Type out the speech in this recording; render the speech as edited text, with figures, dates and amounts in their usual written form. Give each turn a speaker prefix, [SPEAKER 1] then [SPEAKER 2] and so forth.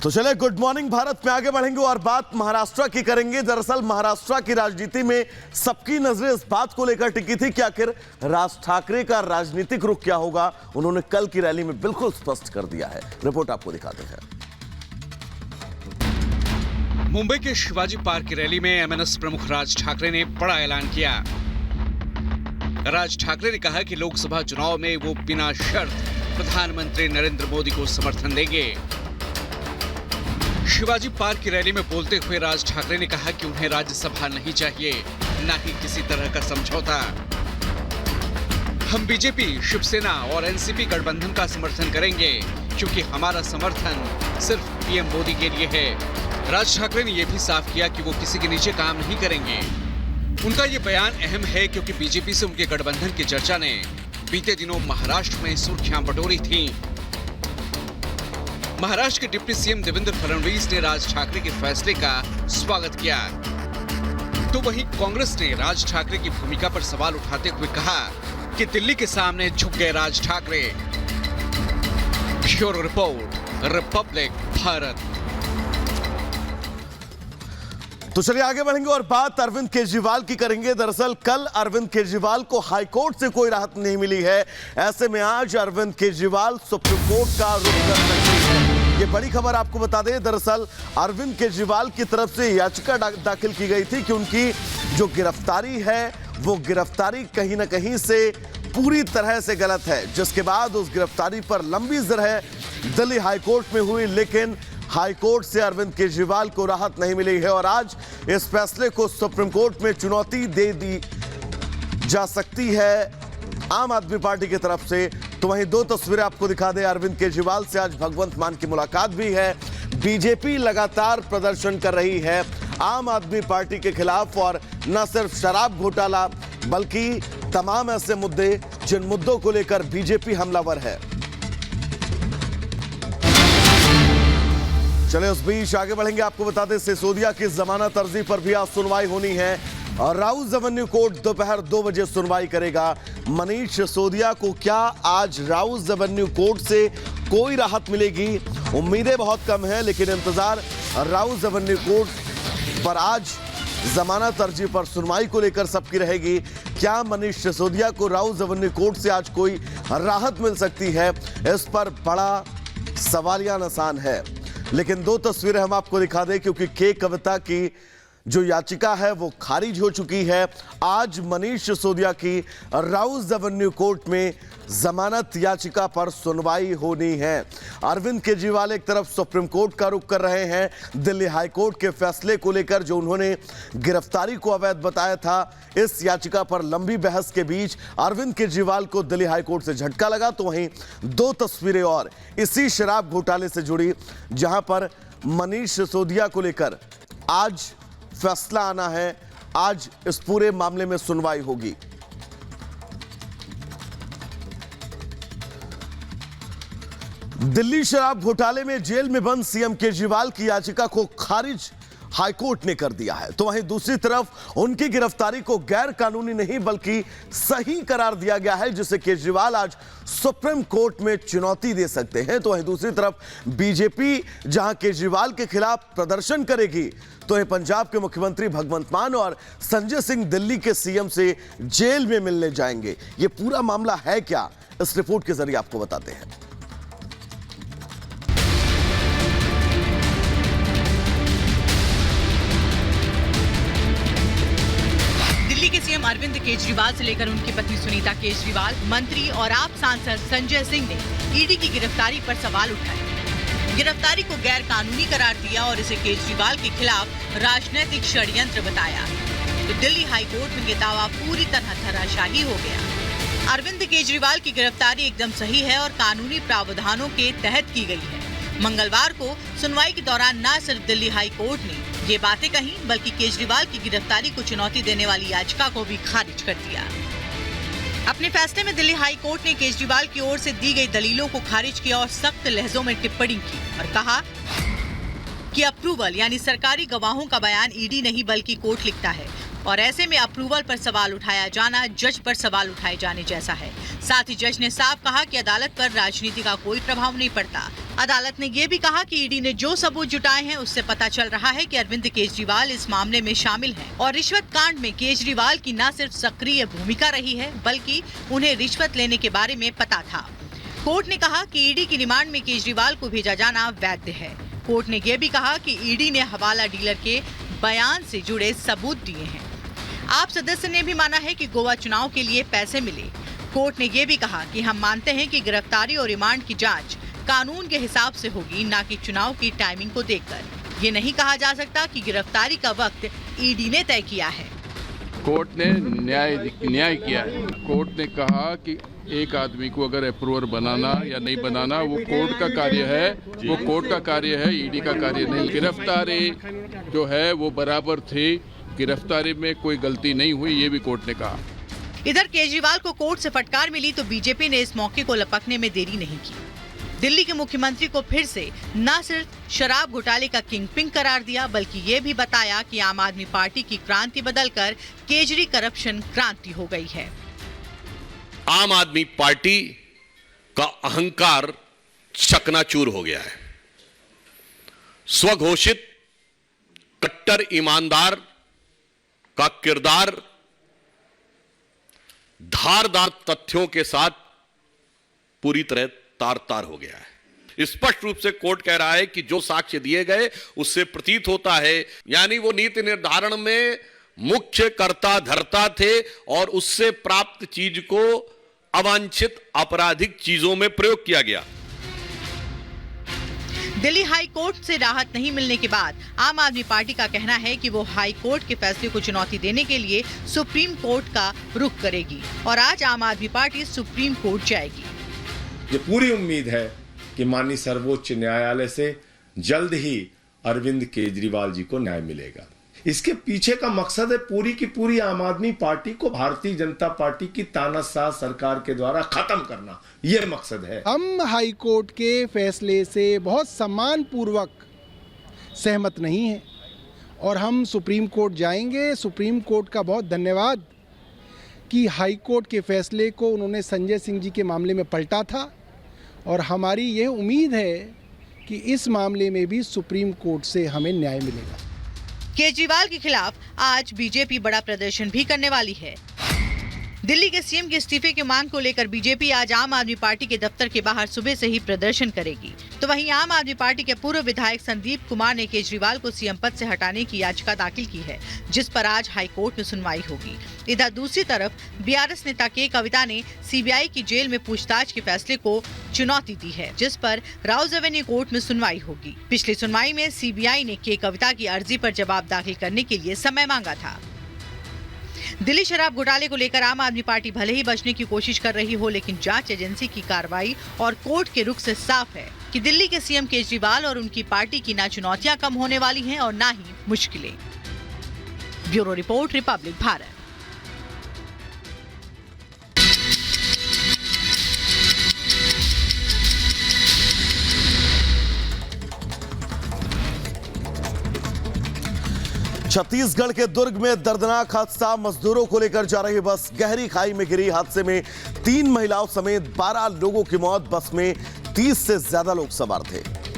[SPEAKER 1] तो चले good morning Bharat में आगे बढ़ेंगे और बात महाराष्ट्र की करेंगे। दरअसल महाराष्ट्र की राजनीति में सबकी नजरें इस बात को लेकर टिकी थी कि आखिर राज ठाकरे का राजनीतिक रुख क्या होगा। उन्होंने कल की रैली में बिल्कुल स्पष्ट कर दिया है। रिपोर्ट आपको दिखाते हैं।
[SPEAKER 2] मुंबई के शिवाजी पार्क की रैली में एमएनएस प्रमुख राज ठाकरे ने बड़ा ऐलान किया। राज ठाकरे ने कहा कि लोकसभा चुनाव में वो बिना शर्त प्रधानमंत्री नरेंद्र मोदी को समर्थन देंगे। शिवाजी पार्क की रैली में बोलते हुए राज ठाकरे ने कहा कि उन्हें राज्यसभा नहीं चाहिए, न ही किसी तरह का समझौता। हम बीजेपी, शिवसेना और एनसीपी गठबंधन का समर्थन करेंगे क्योंकि हमारा समर्थन सिर्फ पीएम मोदी के लिए है। राज ठाकरे ने यह भी साफ किया कि वो किसी के नीचे काम नहीं करेंगे। उनका ये बयान अहम है क्योंकि बीजेपी से उनके गठबंधन की चर्चा ने बीते दिनों महाराष्ट्र में सुर्खियां बटोरी थी। महाराष्ट्र के डिप्टी सीएम देवेंद्र फडणवीस ने राज ठाकरे के फैसले का स्वागत किया, तो वहीं कांग्रेस ने राज ठाकरे की भूमिका पर सवाल उठाते हुए कहा कि दिल्ली के सामने झुक गए Raj Thackeray. Bureau report, Republic Bharat.
[SPEAKER 1] तो चलिए आगे बढ़ेंगे और बात अरविंद केजरीवाल की करेंगे। दरअसल कल अरविंद केजरीवाल को हाईकोर्ट से कोई राहत नहीं मिली है। ऐसे में आज अरविंद केजरीवाल सुप्रीम कोर्ट का रुख कर सकते हैं। ये बड़ी खबर आपको बता दें। दरअसल अरविंद केजरीवाल की तरफ से याचिका दाखिल की गई थी कि उनकी जो गिरफ्तारी है वो गिरफ्तारी कहीं ना कहीं से पूरी तरह से गलत है, जिसके बाद उस गिरफ्तारी पर लंबी जरह दिल्ली हाईकोर्ट में हुई, लेकिन हाईकोर्ट से अरविंद केजरीवाल को राहत नहीं मिली है और आज इस फैसले को सुप्रीम कोर्ट में चुनौती दे दी जा सकती है आम आदमी पार्टी की तरफ से। तो वहीं दो तस्वीरें आपको दिखा दें। अरविंद केजरीवाल से आज भगवंत मान की मुलाकात भी है। बीजेपी लगातार प्रदर्शन कर रही है आम आदमी पार्टी के खिलाफ, और न सिर्फ शराब घोटाला बल्कि तमाम ऐसे मुद्दे जिन मुद्दों को लेकर बीजेपी हमलावर है। चले उस बीच आगे बढ़ेंगे। आपको बता दें सिसोदिया की जमानत अर्जी पर भी आज सुनवाई होनी है और राउज एवेन्यू कोर्ट दोपहर 2 बजे सुनवाई करेगा। मनीष सिसोदिया को क्या आज राउज एवेन्यू कोर्ट से कोई राहत मिलेगी? उम्मीदें बहुत कम है, लेकिन इंतजार राउज एवेन्यू कोर्ट पर आज जमानत अर्जी पर सुनवाई को लेकर सबकी रहेगी। क्या मनीष सिसोदिया को राउज एवेन्यू कोर्ट से आज कोई राहत मिल सकती है? इस पर बड़ा सवालिया निशान है। लेकिन दो तस्वीरें हम आपको दिखा दें, क्योंकि के कविता की जो याचिका है वो खारिज हो चुकी है। आज मनीष सिसोदिया की राउज एवेन्यू कोर्ट में जमानत याचिका पर सुनवाई होनी है। अरविंद केजरीवाल एक तरफ सुप्रीम कोर्ट का रुख कर रहे हैं दिल्ली हाई कोर्ट के फैसले को लेकर, जो उन्होंने गिरफ्तारी को अवैध बताया था। इस याचिका पर लंबी बहस के बीच अरविंद केजरीवाल को दिल्ली हाई कोर्ट से झटका लगा। तो वहीं दो तस्वीरें और इसी शराब घोटाले से जुड़ी, जहां पर मनीष सिसोदिया को लेकर आज फैसला आना है। आज इस पूरे मामले में सुनवाई होगी। दिल्ली शराब घोटाले में जेल में बंद सीएम केजरीवाल की याचिका को खारिज हाईकोर्ट ने कर दिया है। तो वहीं दूसरी तरफ उनकी गिरफ्तारी को गैर कानूनी नहीं बल्कि सही करार दिया गया है, जिसे केजरीवाल आज सुप्रीम कोर्ट में चुनौती दे सकते हैं। तो वहीं दूसरी तरफ बीजेपी जहां केजरीवाल के खिलाफ प्रदर्शन करेगी, तो ये पंजाब के मुख्यमंत्री भगवंत मान और संजय सिंह दिल्ली के सीएम से जेल में मिलने जाएंगे। ये पूरा मामला है क्या, इस रिपोर्ट के जरिए आपको बताते हैं।
[SPEAKER 3] सीएम अरविंद केजरीवाल से लेकर उनकी पत्नी सुनीता केजरीवाल, मंत्री और आप सांसद संजय सिंह ने ईडी की गिरफ्तारी पर सवाल उठाए। गिरफ्तारी को गैर कानूनी करार दिया और इसे केजरीवाल के खिलाफ राजनीतिक षड्यंत्र बताया। तो दिल्ली हाई कोर्ट में ये दावा पूरी तरह धराशायी हो गया। अरविंद केजरीवाल की गिरफ्तारी एकदम सही है और कानूनी प्रावधानों के तहत की गई है। मंगलवार को सुनवाई के दौरान न सिर्फ दिल्ली हाई कोर्ट ने ये बातें कही, बल्कि केजरीवाल की गिरफ्तारी को चुनौती देने वाली याचिका को भी खारिज कर दिया। अपने फैसले में दिल्ली हाई कोर्ट ने केजरीवाल की ओर से दी गई दलीलों को खारिज किया और सख्त लहजों में टिप्पणी की और कहा कि अप्रूवल यानी सरकारी गवाहों का बयान ईडी नहीं बल्कि कोर्ट लिखता है और ऐसे में अप्रूवल पर सवाल उठाया जाना जज पर सवाल उठाए जाने जैसा है। साथ ही जज ने साफ कहा कि अदालत पर राजनीति का कोई प्रभाव नहीं पड़ता। अदालत ने ये भी कहा कि ईडी ने जो सबूत जुटाए हैं उससे पता चल रहा है कि अरविंद केजरीवाल इस मामले में शामिल हैं और रिश्वत कांड में केजरीवाल की न सिर्फ सक्रिय भूमिका रही है बल्कि उन्हें रिश्वत लेने के बारे में पता था। कोर्ट ने कहा कि ईडी की रिमांड में केजरीवाल को भेजा जाना वैध है। कोर्ट ने यह भी कहा कि ईडी ने हवाला डीलर के बयान से जुड़े सबूत दिए हैं। आप सदस्य ने भी माना है कि गोवा चुनाव के लिए पैसे मिले। कोर्ट ने यह भी कहा कि हम मानते हैं कि गिरफ्तारी और रिमांड की जांच कानून के हिसाब से होगी, न कि चुनाव की टाइमिंग को देखकर। ये नहीं कहा जा सकता कि गिरफ्तारी का वक्त ईडी ने तय किया है।
[SPEAKER 4] कोर्ट ने न्याय किया है। कोर्ट ने कहा कि एक आदमी को अगर अप्रूवर बनाना या नहीं बनाना वो कोर्ट का कार्य है, वो कोर्ट का कार्य है, ईडी का कार्य नहीं। गिरफ्तारी जो है वो बराबर थी, गिरफ्तारी में कोई गलती नहीं हुई, ये भी कोर्ट ने कहा।
[SPEAKER 3] इधर केजरीवाल को कोर्ट से फटकार मिली तो बीजेपी ने इस मौके को लपकने में देरी नहीं की। दिल्ली के मुख्यमंत्री को फिर से न सिर्फ शराब घोटाले का किंगपिन करार दिया बल्कि ये भी बताया कि आम आदमी पार्टी की क्रांति बदलकर केजरी करप्शन क्रांति हो गई है।
[SPEAKER 5] आम आदमी पार्टी का अहंकार चकनाचूर हो गया है। स्वघोषित कट्टर ईमानदार का किरदार धारदार तथ्यों के साथ पूरी तरह तार-तार हो गया है। स्पष्ट रूप से कोर्ट कह रहा है कि जो साक्ष्य दिए गए उससे प्रतीत होता है, यानी वो नीति निर्धारण में मुख्य कर्ता धर्ता थे और उससे प्राप्त चीज को अवांछित आपराधिक चीजों में प्रयोग किया गया।
[SPEAKER 3] दिल्ली हाई कोर्ट से राहत नहीं मिलने के बाद आम आदमी पार्टी का कहना है कि वो हाई कोर्ट के फैसले को चुनौती देने के लिए सुप्रीम कोर्ट का रुख करेगी और आज आम आदमी पार्टी सुप्रीम कोर्ट जाएगी।
[SPEAKER 6] ये पूरी उम्मीद है कि माननीय सर्वोच्च न्यायालय से जल्द ही अरविंद केजरीवाल जी को न्याय मिलेगा। इसके पीछे का मकसद है पूरी की पूरी आम आदमी पार्टी को भारतीय जनता पार्टी की तानाशाह सरकार के द्वारा खत्म करना, यह मकसद है।
[SPEAKER 7] हम हाई कोर्ट के फैसले से बहुत सम्मानपूर्वक सहमत नहीं हैं और हम सुप्रीम कोर्ट जाएंगे। सुप्रीम कोर्ट का बहुत धन्यवाद कि हाई कोर्ट के फैसले को उन्होंने संजय सिंह जी के मामले में पलटा था और हमारी यह उम्मीद है कि इस मामले में भी सुप्रीम कोर्ट से हमें न्याय मिलेगा।
[SPEAKER 3] केजरीवाल के खिलाफ आज बीजेपी बड़ा प्रदर्शन भी करने वाली है। दिल्ली के सीएम के इस्तीफे की मांग को लेकर बीजेपी आज आम आदमी पार्टी के दफ्तर के बाहर सुबह से ही प्रदर्शन करेगी। तो वहीं आम आदमी पार्टी के पूर्व विधायक संदीप कुमार ने केजरीवाल को सीएम पद से हटाने की याचिका दाखिल की है, जिस पर आज हाई कोर्ट में सुनवाई होगी। इधर दूसरी तरफ बीआरएस नेता के कविता ने सीबीआई की जेल में पूछताछ के फैसले को चुनौती दी है, जिस पर राउज एवेन्यू कोर्ट में सुनवाई होगी। पिछली सुनवाई में सीबीआई ने के कविता की अर्जी पर जवाब दाखिल करने के लिए समय मांगा था। दिल्ली शराब घोटाले को लेकर आम आदमी पार्टी भले ही बचने की कोशिश कर रही हो, लेकिन जांच एजेंसी की कार्रवाई और कोर्ट के रुख से साफ है कि दिल्ली के सीएम केजरीवाल और उनकी पार्टी की ना चुनौतियां कम होने वाली हैं और ना ही मुश्किलें। Bureau report, Republic Bharat.
[SPEAKER 1] Chhattisgarh के दुर्ग में दर्दनाक हादसा। मजदूरों को लेकर जा रही बस गहरी खाई में गिरी। हादसे में 3 महिलाओं समेत 12 लोगों की मौत। बस में 30 से ज्यादा लोग सवार थे।